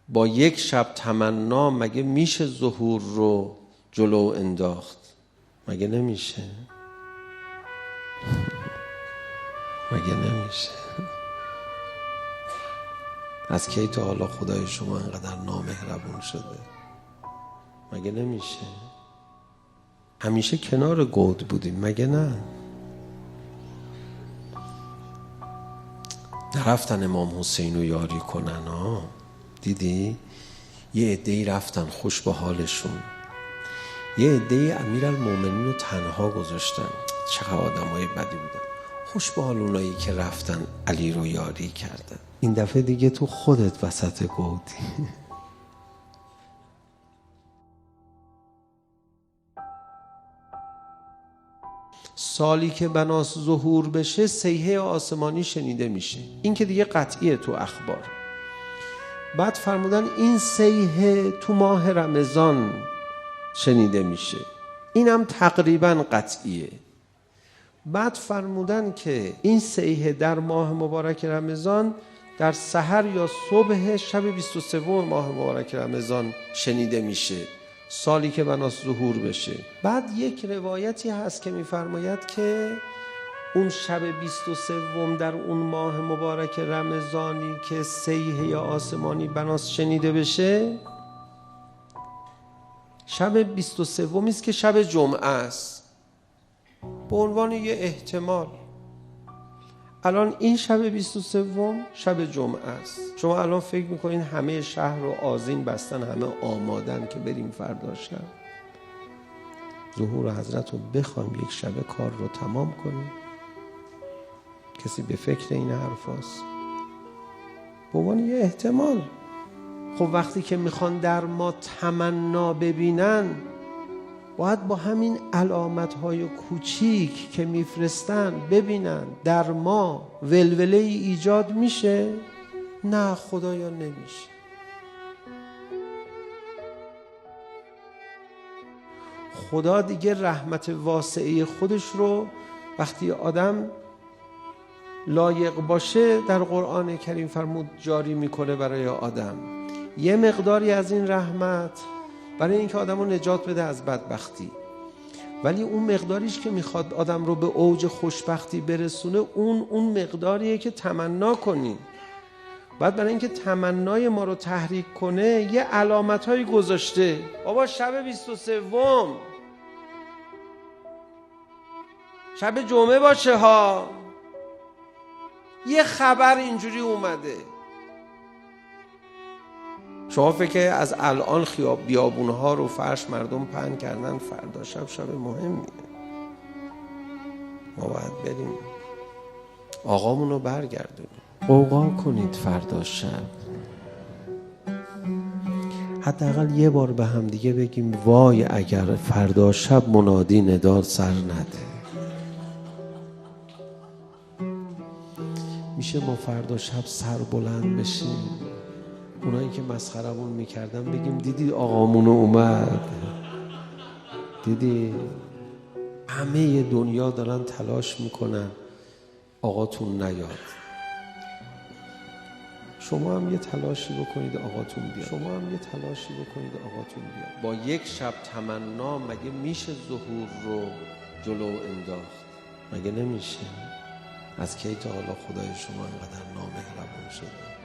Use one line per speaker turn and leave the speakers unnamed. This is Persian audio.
با یک شب تمنا مگه میشه ظهور رو جلو انداخت؟ مگه نمیشه؟ مگه نمیشه؟ از کی تا حالا خدای شما انقدر نامهربون شده؟ مگه نمیشه؟ همیشه کنار گود بودیم مگه نه؟ نرفتن امام حسین رو یاری کنن ها؟ دیدی؟ یه عده‌ای رفتن خوش به حالشون، یه عده‌ای امیرالمومنین رو تنها گذاشتن. چقدر آدمای بدی بودن. خوش به حال اونایی که رفتن علی رو یاری کردن. این دفعه دیگه تو خودت وسط گودی. سالی که بناس ظهور بشه صیحه آسمانی شنیده میشه، این که دیگه قطعیه تو اخبار. بعد فرمودن این صیحه تو ماه رمضان شنیده میشه، اینم تقریبا قطعیه. بعد فرمودن که این صیحه در ماه مبارک رمضان در سحر یا صبح شب 23 ماه مبارک رمضان شنیده میشه، سالی که بناس ظهور بشه. بعد یک روایتی هست که میفرماید که اون شب 23 در اون ماه مبارک رمضانی که صیحه آسمانی بناس شنیده بشه، شب 23 است که شب جمعه است. به عنوان یه احتمال الان این شب 23 شب جمعه است. شما الان فکر میکنین همه شهر رو آذین بستن، همه آمادن که بریم فردا شب ظهور حضرت رو بخوایم یک شب کار رو تمام کنیم؟ کسی به فکر این حرف هست؟ به عنوان یه احتمال. خب وقتی که میخوان در ما تمنا ببینن، باید با همین علامت‌های کوچیک که میفرستن ببینن در ما ولوله ای ایجاد میشه؟ نه خدایا نمیشه. خدا دیگه رحمت واسعه خودش رو وقتی آدم لایق باشه در قرآن کریم فرمود جاری میکنه برای آدم. یه مقداری از این رحمت برای اینکه آدم رو نجات بده از بدبختی، ولی اون مقداریش که میخواد آدم رو به اوج خوشبختی برسونه اون مقداریه که تمنا کنیم. بعد برای اینکه تمنای ما رو تحریک کنه یه علامت‌هایی گذاشته. بابا شب 23 شب جمعه باشه ها، یه خبر اینجوری اومده. شما فکر از الان بیابونها رو فرش مردم پهن کردن، فردا شب مهمیه. ما باید بریم آقامون رو برگردونیم. قوقا کنید فردا شب. حداقل یه بار به هم دیگه بگیم وای اگر فردا شب منادی ندا سر نده. میشه ما فردا شب سر بلند بشیم، اونایی که مسخرمون میکردن بگیم دیدی آقامون اومد، دیدی همه دنیا دارن تلاش میکنن آقاتون نیاد، شما هم یه تلاشی بکنید آقاتون بیاد، شما هم یه تلاشی بکنید آقاتون بیاد. با یک شب تمنا مگه میشه ظهور رو جلو انداخت؟ مگه نمیشه؟ از کی تا حالا خدای شما انقدر نامهربون شده؟